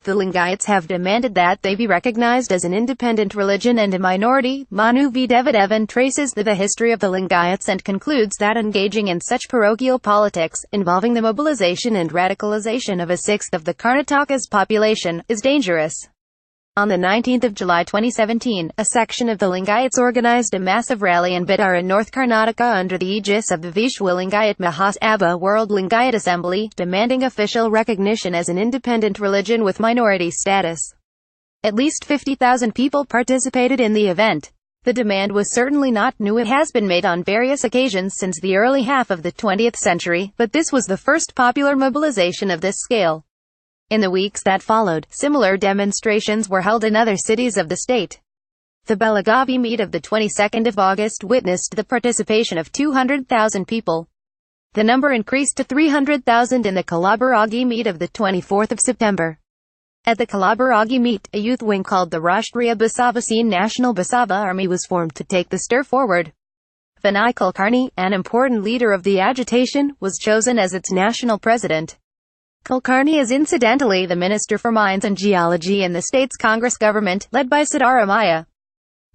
The Lingayats have demanded that they be recognized as an independent religion and a minority. Manu V. Devadevan traces the history of the Lingayats and concludes that engaging in such parochial politics, involving the mobilization and radicalization of a sixth of the Karnataka's population, is dangerous. On the 19th of July 2017, a section of the Lingayats organized a massive rally in Bidar in North Karnataka under the aegis of the Vishwa Lingayat Mahasabha World Lingayat Assembly, demanding official recognition as an independent religion with minority status. At least 50,000 people participated in the event. The demand was certainly not new. It has been made on various occasions since the early half of the 20th century, but this was the first popular mobilization of this scale. In the weeks that followed, similar demonstrations were held in other cities of the state. The Belagavi meet of the 22nd of August witnessed the participation of 200,000 people. The number increased to 300,000 in the Kalaburagi meet of the 24th of September. At the Kalaburagi meet, a youth wing called the Rashtriya Basava National Basava Army was formed to take the stir forward. Vinay Kulkarni, an important leader of the agitation, was chosen as its national president. Kulkarni is incidentally the Minister for Mines and Geology in the state's Congress government, led by Siddaramaiah.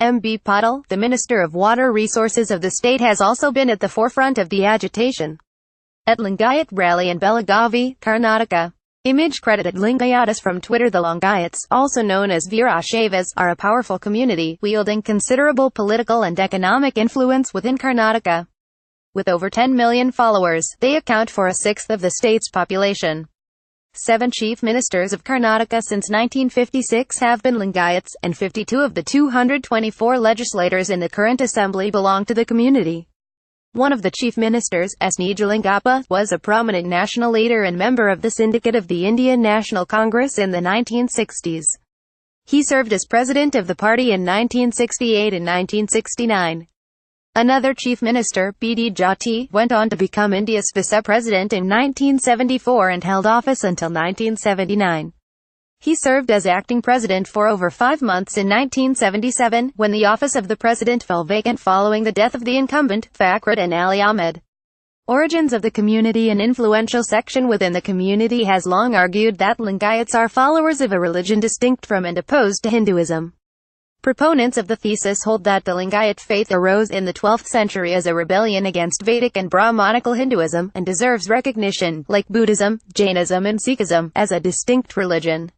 M.B. Patil, the Minister of Water Resources of the state, has also been at the forefront of the agitation. At Lingayat rally in Belagavi, Karnataka. Image credited Lingayats from Twitter. The Lingayats, also known as Veerashaivis, are a powerful community, wielding considerable political and economic influence within Karnataka. With over 10 million followers, they account for a sixth of the state's population. 7 chief ministers of Karnataka since 1956 have been Lingayats, and 52 of the 224 legislators in the current assembly belong to the community. One of the chief ministers, S. Nijalingappa, was a prominent national leader and member of the syndicate of the Indian National Congress in the 1960s. He served as president of the party in 1968 and 1969. Another chief minister, B.D. Jati, went on to become India's vice-president in 1974 and held office until 1979. He served as acting president for over 5 months in 1977, when the office of the president fell vacant following the death of the incumbent, Fakhruddin Ali Ahmed. Origins of the community. An influential section within the community has long argued that Lingayats are followers of a religion distinct from and opposed to Hinduism. Proponents of the thesis hold that the Lingayat faith arose in the 12th century as a rebellion against Vedic and Brahmanical Hinduism, and deserves recognition, like Buddhism, Jainism and Sikhism, as a distinct religion.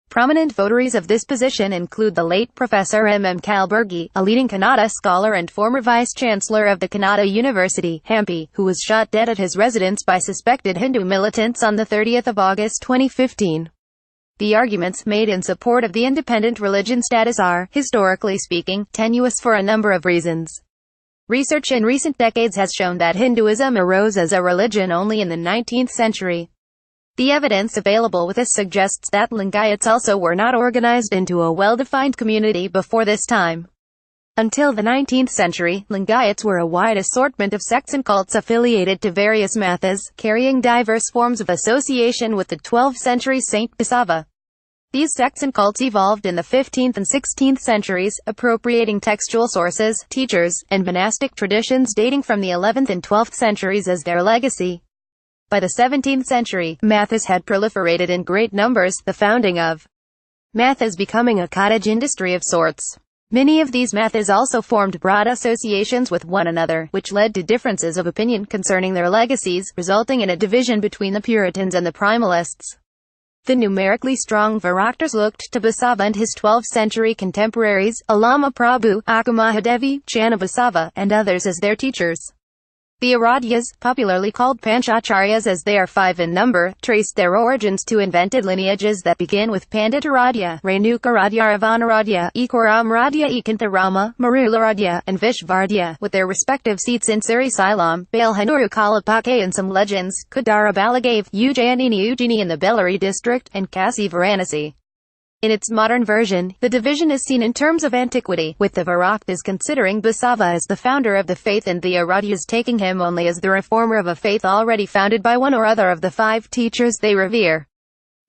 Prominent votaries of this position include the late Professor M. Kalburgi, a leading Kannada scholar and former vice-chancellor of the Kannada University, Hampi, who was shot dead at his residence by suspected Hindu militants on the 30th of August 2015. The arguments made in support of the independent religion status are, historically speaking, tenuous for a number of reasons. Research in recent decades has shown that Hinduism arose as a religion only in the 19th century. The evidence available with this suggests that Lingayats also were not organized into a well-defined community before this time. Until the 19th century, Lingayats were a wide assortment of sects and cults affiliated to various mathas, carrying diverse forms of association with the 12th century Saint Basava. These sects and cults evolved in the 15th and 16th centuries, appropriating textual sources, teachers, and monastic traditions dating from the 11th and 12th centuries as their legacy. By the 17th century, mathas had proliferated in great numbers, the founding of mathas becoming a cottage industry of sorts. Many of these mathas also formed broad associations with one another, which led to differences of opinion concerning their legacies, resulting in a division between the Puritans and the Primalists. The numerically strong Viraktas looked to Basava and his 12th-century contemporaries, Allama Prabhu, Akkamahadevi, Channabasava, and others as their teachers. The Aradyas, popularly called Panchacharyas as they are 5 in number, traced their origins to invented lineages that begin with Panditaradya, Renukaradya, Ravanaradya, Ekaramadya, Ekantarama, Marularadya, and Vishvardya, with their respective seats in Srisailam, Balhanuru Kalapake, and some legends, Kadara Balagave, Ujjaini in the Bellary district, and Kasi Varanasi. In its modern version, the division is seen in terms of antiquity, with the Viraktas considering Basava as the founder of the faith and the Aradyas taking him only as the reformer of a faith already founded by one or other of the 5 teachers they revere.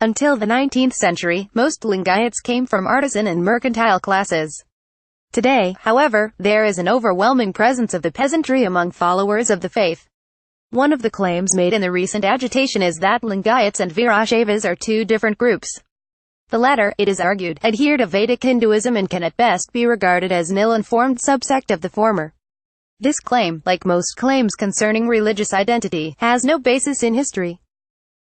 Until the 19th century, most Lingayats came from artisan and mercantile classes. Today, however, there is an overwhelming presence of the peasantry among followers of the faith. One of the claims made in the recent agitation is that Lingayats and Veerashaivis are 2 different groups. The latter, it is argued, adhere to Vedic Hinduism and can at best be regarded as an ill-informed subsect of the former. This claim, like most claims concerning religious identity, has no basis in history.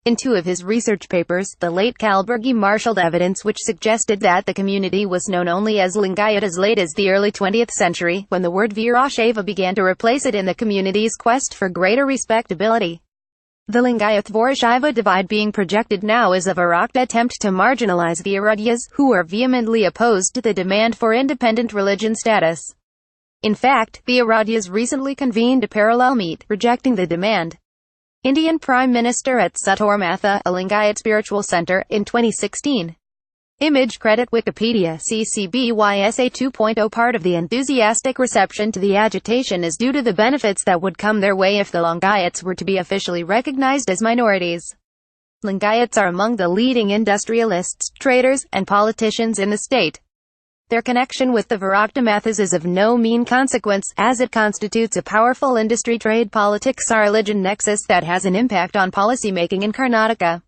In two of his research papers, the late Kalburgi marshaled evidence which suggested that the community was known only as Lingayat as late as the early 20th century, when the word Virashaiva began to replace it in the community's quest for greater respectability. The Lingayat-Virashaiva divide being projected now is a Virakta attempt to marginalize the Aradyas, who are vehemently opposed to the demand for independent religion status. In fact, the Aradyas recently convened a parallel meet, rejecting the demand. Indian Prime Minister at Satormatha, a Lingayat spiritual center, in 2016. Image credit Wikipedia CCBYSA 2.0. Part of the enthusiastic reception to the agitation is due to the benefits that would come their way if the Lingayats were to be officially recognized as minorities. Lingayats are among the leading industrialists, traders, and politicians in the state. Their connection with the Virakta Mathas is of no mean consequence, as it constitutes a powerful industry trade politics religion nexus that has an impact on policy-making in Karnataka.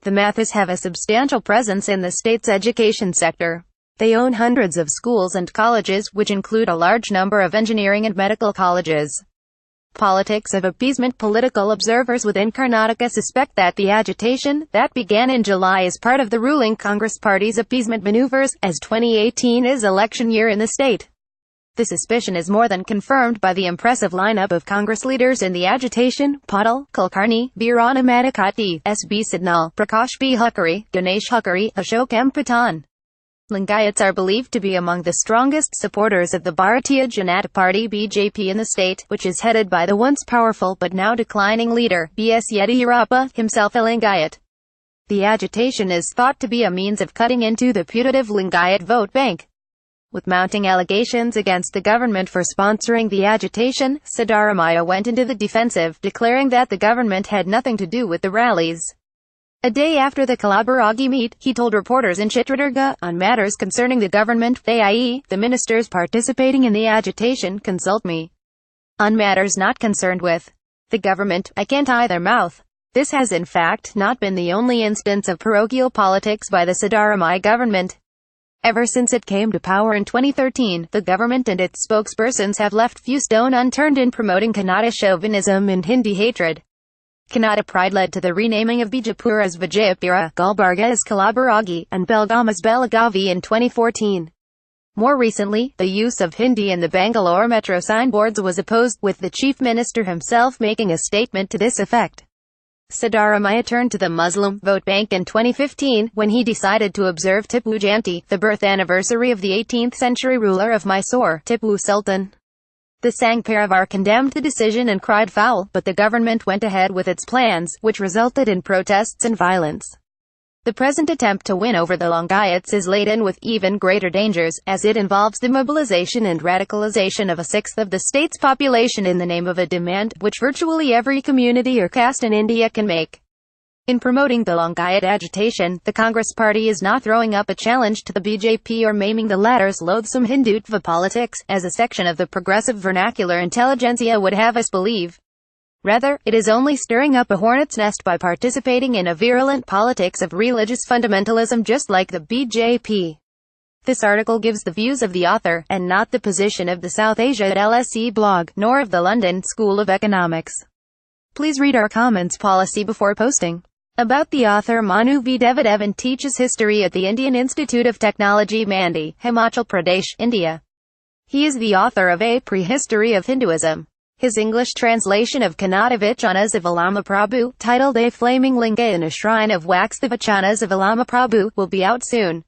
The Mathas have a substantial presence in the state's education sector. They own hundreds of schools and colleges, which include a large number of engineering and medical colleges. Politics of appeasement. Political observers within Karnataka suspect that the agitation, that began in July, is part of the ruling Congress Party's appeasement maneuvers, as 2018 is election year in the state. The suspicion is more than confirmed by the impressive lineup of Congress leaders in the agitation: Patil, Kulkarni, Veerana Madikatti, S.B. Sidnal, Prakash B. Huckari, Ganesh Huckari, Ashok M. Patan. Lingayats are believed to be among the strongest supporters of the Bharatiya Janata Party (BJP) in the state, which is headed by the once powerful but now declining leader, B.S. Yediyurappa, himself a Lingayat. The agitation is thought to be a means of cutting into the putative Lingayat vote bank. With mounting allegations against the government for sponsoring the agitation, Siddaramaiah went into the defensive, declaring that the government had nothing to do with the rallies. A day after the Kalaburagi meet, he told reporters in Chitradurga, on matters concerning the government, i.e., the ministers participating in the agitation, consult me. On matters not concerned with the government, I can't tie their mouth. This has in fact not been the only instance of parochial politics by the Siddaramaiah government. Ever since it came to power in 2013, the government and its spokespersons have left few stone unturned in promoting Kannada chauvinism and Hindi hatred. Kannada pride led to the renaming of Bijapur as Vijayapura, Gulbarga as Kalaburagi, and Belgaum as Belagavi in 2014. More recently, the use of Hindi in the Bangalore metro signboards was opposed, with the chief minister himself making a statement to this effect. Siddaramaiah turned to the Muslim vote bank in 2015, when he decided to observe Tipu Jayanti, the birth anniversary of the 18th century ruler of Mysore, Tipu Sultan. The Sangh condemned the decision and cried foul, but the government went ahead with its plans, which resulted in protests and violence. The present attempt to win over the Lingayats is laden with even greater dangers, as it involves the mobilization and radicalization of a sixth of the state's population in the name of a demand, which virtually every community or caste in India can make. In promoting the Lingayat agitation, the Congress Party is not throwing up a challenge to the BJP or maiming the latter's loathsome Hindutva politics, as a section of the progressive vernacular intelligentsia would have us believe. Rather, it is only stirring up a hornet's nest by participating in a virulent politics of religious fundamentalism just like the BJP. This article gives the views of the author, and not the position of the South Asia at LSE blog, nor of the London School of Economics. Please read our comments policy before posting. About the author. Manu V. Devadevan teaches history at the Indian Institute of Technology, Mandi, Himachal Pradesh, India. He is the author of A Prehistory of Hinduism. His English translation of Kannada Vachanas of Allamaprabhu, titled A Flaming Linga in a Shrine of Wax the Vachanas of Allamaprabhu, will be out soon.